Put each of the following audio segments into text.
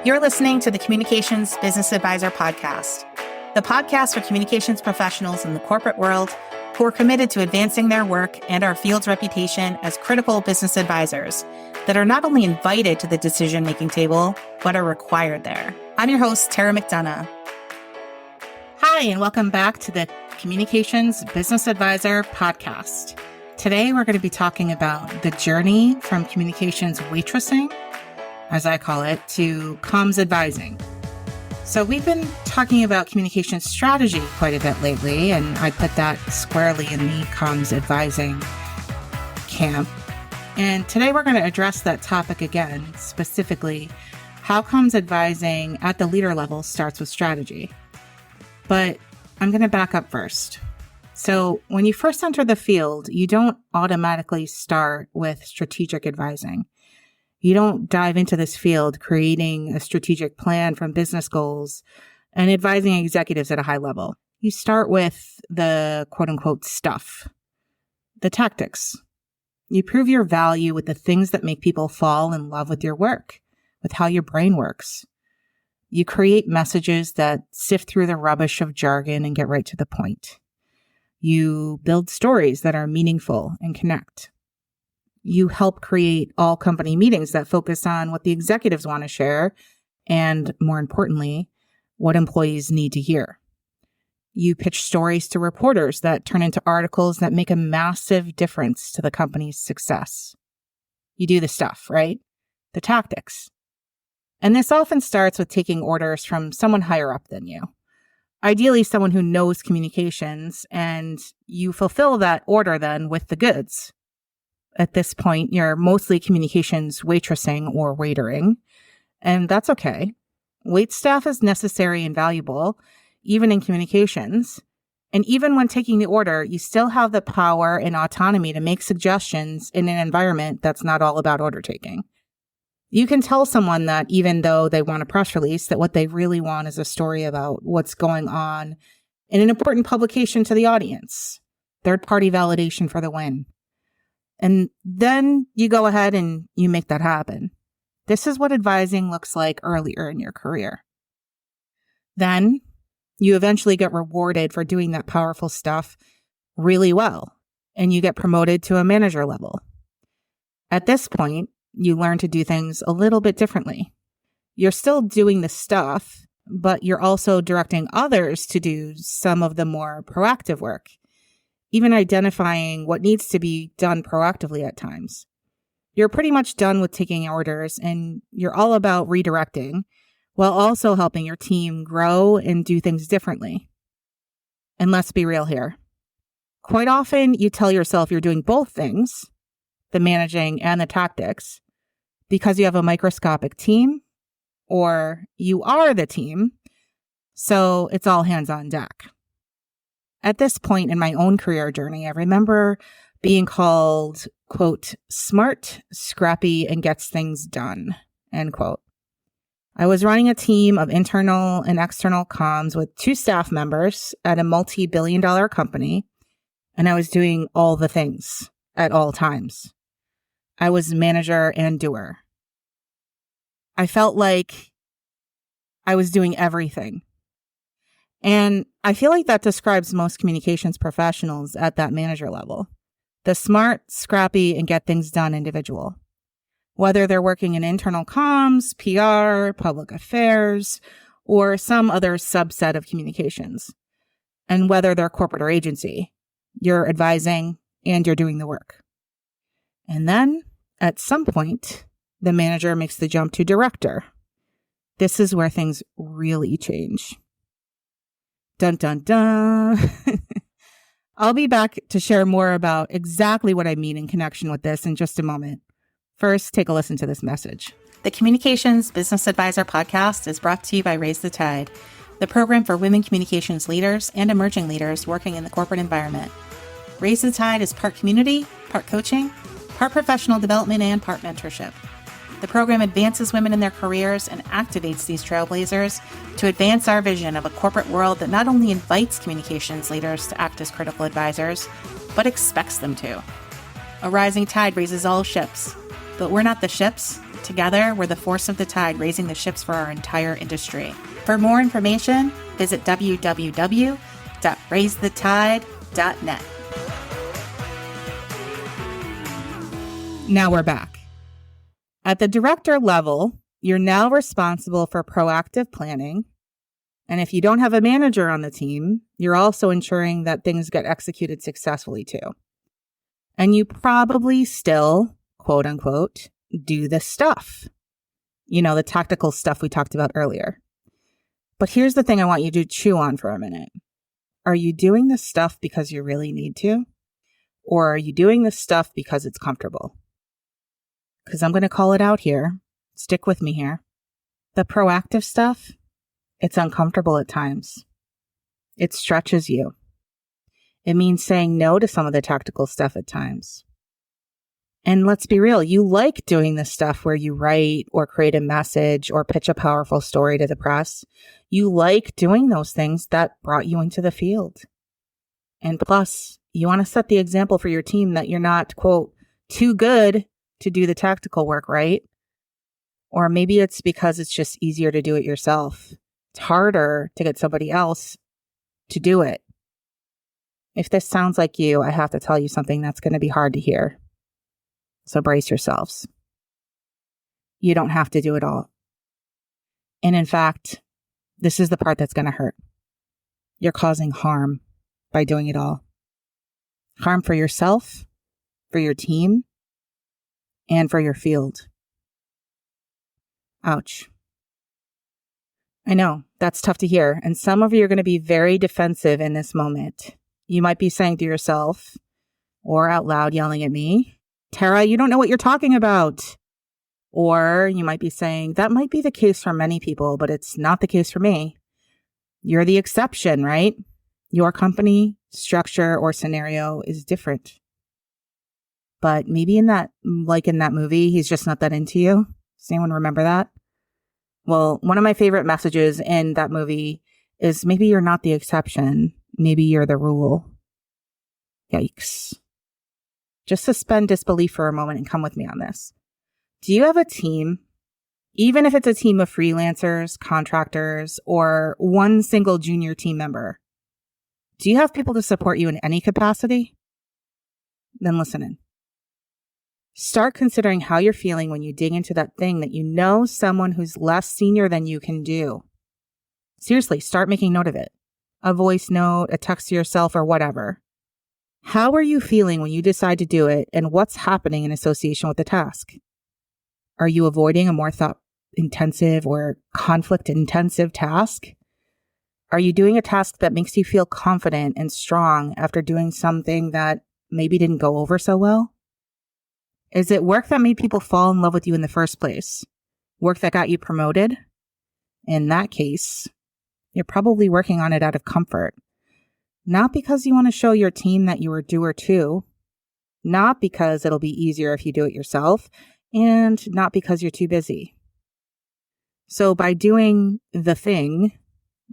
You're listening to the Communications Business Advisor podcast, the podcast for communications professionals in the corporate world who are committed to advancing their work and our field's reputation as critical business advisors that are not only invited to the decision-making table, but are required there. I'm your host, Tara McDonagh. Hi, and welcome back to the Communications Business Advisor podcast. Today, we're going to be talking about the journey from communications waitressing, as I call it, to comms advising. So we've been talking about communication strategy quite a bit lately, and I put that squarely in the comms advising camp. And today we're going to address that topic again, specifically how comms advising at the leader level starts with strategy. But I'm going to back up first. So when you first enter the field, you don't automatically start with strategic advising. You don't dive into this field creating a strategic plan from business goals and advising executives at a high level. You start with the quote unquote stuff, the tactics. You prove your value with the things that make people fall in love with your work, with how your brain works. You create messages that sift through the rubbish of jargon and get right to the point. You build stories that are meaningful and connect. You help create all company meetings that focus on what the executives want to share and, more importantly, what employees need to hear. You pitch stories to reporters that turn into articles that make a massive difference to the company's success. You do the stuff, right? The tactics. And this often starts with taking orders from someone higher up than you. Ideally, someone who knows communications, and you fulfill that order then with the goods. At this point, you're mostly communications waitressing or waitering, and that's okay. Wait staff is necessary and valuable, even in communications. And even when taking the order, you still have the power and autonomy to make suggestions in an environment that's not all about order taking. You can tell someone that even though they want a press release, that what they really want is a story about what's going on in an important publication to the audience. Third-party validation for the win. And then you go ahead and you make that happen. This is what advising looks like earlier in your career. Then you eventually get rewarded for doing that powerful stuff really well, and you get promoted to a manager level. At this point, you learn to do things a little bit differently. You're still doing the stuff, but you're also directing others to do some of the more proactive work, even identifying what needs to be done proactively at times. You're pretty much done with taking orders, and you're all about redirecting while also helping your team grow and do things differently. And let's be real here. Quite often, you tell yourself you're doing both things, the managing and the tactics, because you have a microscopic team, or you are the team, so it's all hands on deck. At this point in my own career journey, I remember being called, quote, smart, scrappy, and gets things done, end quote. I was running a team of internal and external comms with 2 staff members at a multi-billion-dollar company, and I was doing all the things at all times. I was manager and doer. I felt like I was doing everything. And I feel like that describes most communications professionals at that manager level. The smart, scrappy, and get things done individual. Whether they're working in internal comms, PR, public affairs, or some other subset of communications. And whether they're corporate or agency, you're advising and you're doing the work. And then, at some point, the manager makes the jump to director. This is where things really change. Dun, dun, dun. I'll be back to share more about exactly what I mean in connection with this in just a moment. First, take a listen to this message. The Communications Business Advisor podcast is brought to you by Raise the Tide, the program for women communications leaders and emerging leaders working in the corporate environment. Raise the Tide is part community, part coaching, part professional development, and part mentorship. The program advances women in their careers and activates these trailblazers to advance our vision of a corporate world that not only invites communications leaders to act as critical advisors, but expects them to. A rising tide raises all ships, but we're not the ships, Together, we're the force of the tide, raising the ships for our entire industry. For more information, visit www.raisethetide.net. Now we're back. At the director level, you're now responsible for proactive planning. And if you don't have a manager on the team, you're also ensuring that things get executed successfully too. And you probably still, quote unquote, do the stuff. You know, the tactical stuff we talked about earlier. But here's the thing I want you to chew on for a minute. Are you doing this stuff because you really need to? Or are you doing this stuff because it's comfortable? Because I'm going to call it out here. Stick with me here. The proactive stuff, it's uncomfortable at times. It stretches you. It means saying no to some of the tactical stuff at times. And let's be real, you like doing the stuff where you write or create a message or pitch a powerful story to the press. You like doing those things that brought you into the field. And plus, you want to set the example for your team that you're not, quote, too good to do the tactical work, right? Or maybe it's because it's just easier to do it yourself. It's harder to get somebody else to do it. If this sounds like you, I have to tell you something that's going to be hard to hear. So brace yourselves. You don't have to do it all. And in fact, this is the part that's going to hurt. You're causing harm by doing it all. Harm for yourself, for your team, and for your field. Ouch. I know, that's tough to hear. And some of you are going to be very defensive in this moment. You might be saying to yourself, or out loud yelling at me, Tara, you don't know what you're talking about. Or you might be saying, that might be the case for many people, but it's not the case for me. You're the exception, right? Your company, structure, or scenario is different. But maybe in that movie, he's just not that into you. Does anyone remember that? Well, one of my favorite messages in that movie is maybe you're not the exception. Maybe you're the rule. Yikes. Just suspend disbelief for a moment and come with me on this. Do you have a team, even if it's a team of freelancers, contractors, or one single junior team member? Do you have people to support you in any capacity? Then listen in. Start considering how you're feeling when you dig into that thing that you know someone who's less senior than you can do. Seriously, start making note of it. A voice note, a text to yourself, or whatever. How are you feeling when you decide to do it, and what's happening in association with the task? Are you avoiding a more thought-intensive or conflict-intensive task? Are you doing a task that makes you feel confident and strong after doing something that maybe didn't go over so well? Is it work that made people fall in love with you in the first place? Work that got you promoted? In that case, you're probably working on it out of comfort. Not because you want to show your team that you were a doer too. Not because it'll be easier if you do it yourself. And not because you're too busy. So by doing the thing,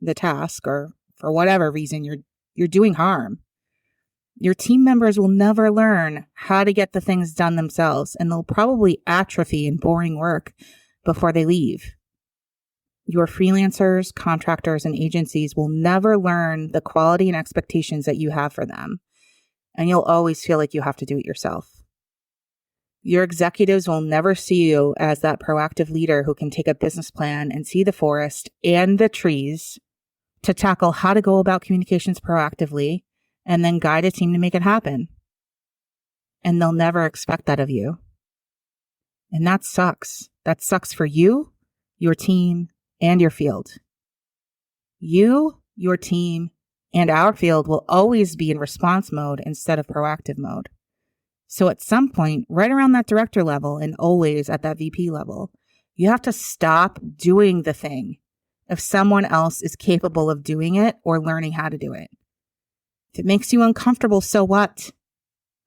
the task, or for whatever reason you're doing harm, your team members will never learn how to get the things done themselves, and they'll probably atrophy in boring work before they leave. Your freelancers, contractors, and agencies will never learn the quality and expectations that you have for them, and you'll always feel like you have to do it yourself. Your executives will never see you as that proactive leader who can take a business plan and see the forest and the trees to tackle how to go about communications proactively and then guide a team to make it happen. And they'll never expect that of you. And that sucks. That sucks for you, your team, and your field. You, your team, and our field will always be in response mode instead of proactive mode. So at some point, right around that director level and always at that VP level, you have to stop doing the thing if someone else is capable of doing it or learning how to do it. If it makes you uncomfortable, so what?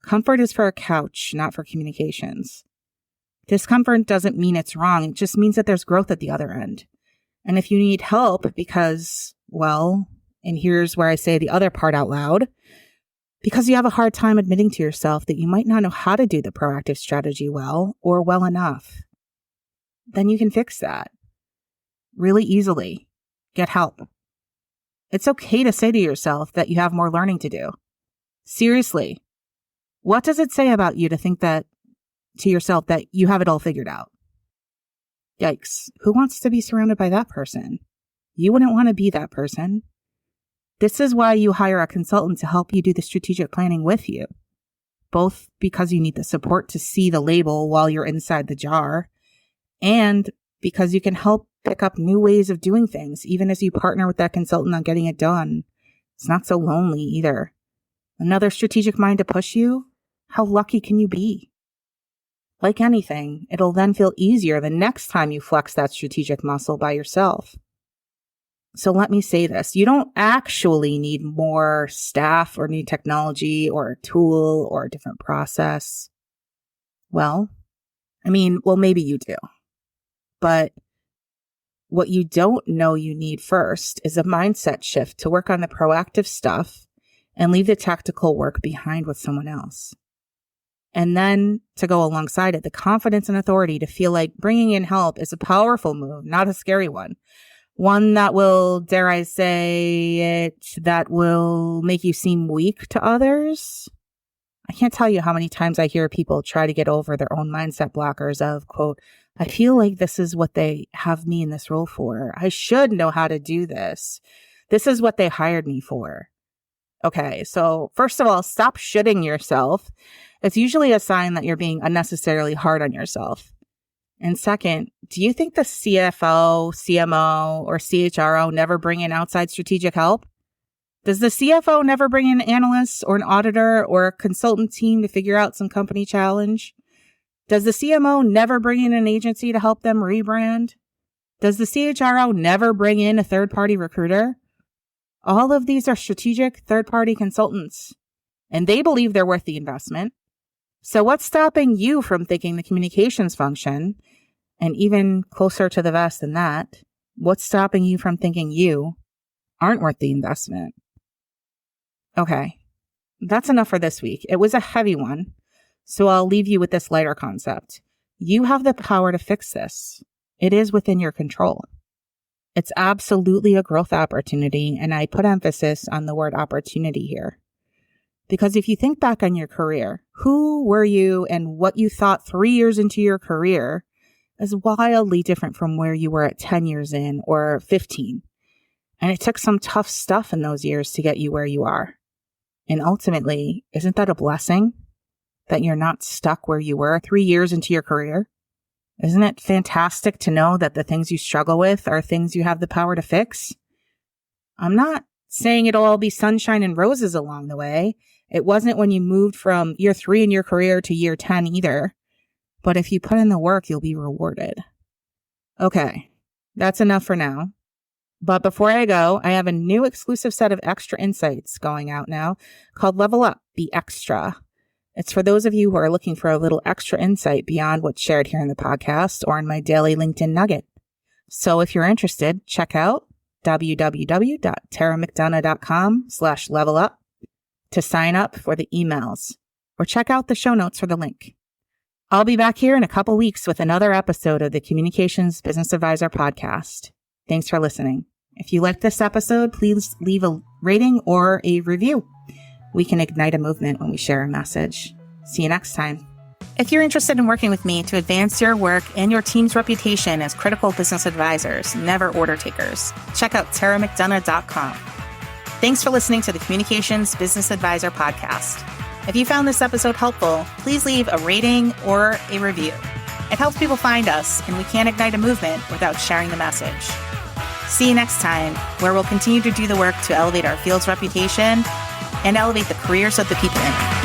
Comfort is for a couch, not for communications. Discomfort doesn't mean it's wrong. It just means that there's growth at the other end. And if you need help because, well, and here's where I say the other part out loud, because you have a hard time admitting to yourself that you might not know how to do the proactive strategy well or well enough, then you can fix that really easily. Get help. It's okay to say to yourself that you have more learning to do. Seriously, what does it say about you to think that to yourself that you have it all figured out? Yikes. Who wants to be surrounded by that person? You wouldn't want to be that person. This is why you hire a consultant to help you do the strategic planning with you, both because you need the support to see the label while you're inside the jar, and because you can help pick up new ways of doing things, even as you partner with that consultant on getting it done. It's not so lonely either. Another strategic mind to push you? How lucky can you be? Like anything, it'll then feel easier the next time you flex that strategic muscle by yourself. So let me say this. You don't actually need more staff or new technology or a tool or a different process. Well, maybe you do. But what you don't know you need first is a mindset shift to work on the proactive stuff and leave the tactical work behind with someone else. And then to go alongside it, the confidence and authority to feel like bringing in help is a powerful move, not a scary one. One that will, dare I say it, that will make you seem weak to others. I can't tell you how many times I hear people try to get over their own mindset blockers of, quote, I feel like this is what they have me in this role for. I should know how to do this. This is what they hired me for. Okay, so first of all, stop shitting yourself. It's usually a sign that you're being unnecessarily hard on yourself. And second, do you think the CFO, CMO, or CHRO never bring in outside strategic help? Does the CFO never bring in analysts or an auditor or a consultant team to figure out some company challenge? Does the CMO never bring in an agency to help them rebrand? Does the CHRO never bring in a third-party recruiter? All of these are strategic third-party consultants, and they believe they're worth the investment. So what's stopping you from thinking the communications function, and even closer to the vest than that, what's stopping you from thinking you aren't worth the investment? Okay, that's enough for this week. It was a heavy one, so I'll leave you with this lighter concept. You have the power to fix this. It is within your control. It's absolutely a growth opportunity, and I put emphasis on the word opportunity here. Because if you think back on your career, who were you and what you thought 3 years into your career is wildly different from where you were at 10 years in or 15. And it took some tough stuff in those years to get you where you are. And ultimately, isn't that a blessing that you're not stuck where you were 3 years into your career? Isn't it fantastic to know that the things you struggle with are things you have the power to fix? I'm not saying it'll all be sunshine and roses along the way. It wasn't when you moved from year 3 in your career to year 10 either. But if you put in the work, you'll be rewarded. Okay, that's enough for now. But before I go, I have a new exclusive set of extra insights going out now called Level Up, Be Extra. It's for those of you who are looking for a little extra insight beyond what's shared here in the podcast or in my daily LinkedIn nugget. So if you're interested, check out www.taramcdonagh.com/levelup to sign up for the emails, or check out the show notes for the link. I'll be back here in a couple weeks with another episode of the Communications Business Advisor podcast. Thanks for listening. If you liked this episode, please leave a rating or a review. We can ignite a movement when we share a message. See you next time. If you're interested in working with me to advance your work and your team's reputation as critical business advisors, never order takers, check out taramcdonagh.com. Thanks for listening to the Communications Business Advisor podcast. If you found this episode helpful, please leave a rating or a review. It helps people find us, and we can't ignite a movement without sharing the message. See you next time, where we'll continue to do the work to elevate our field's reputation and elevate the careers of the people in it.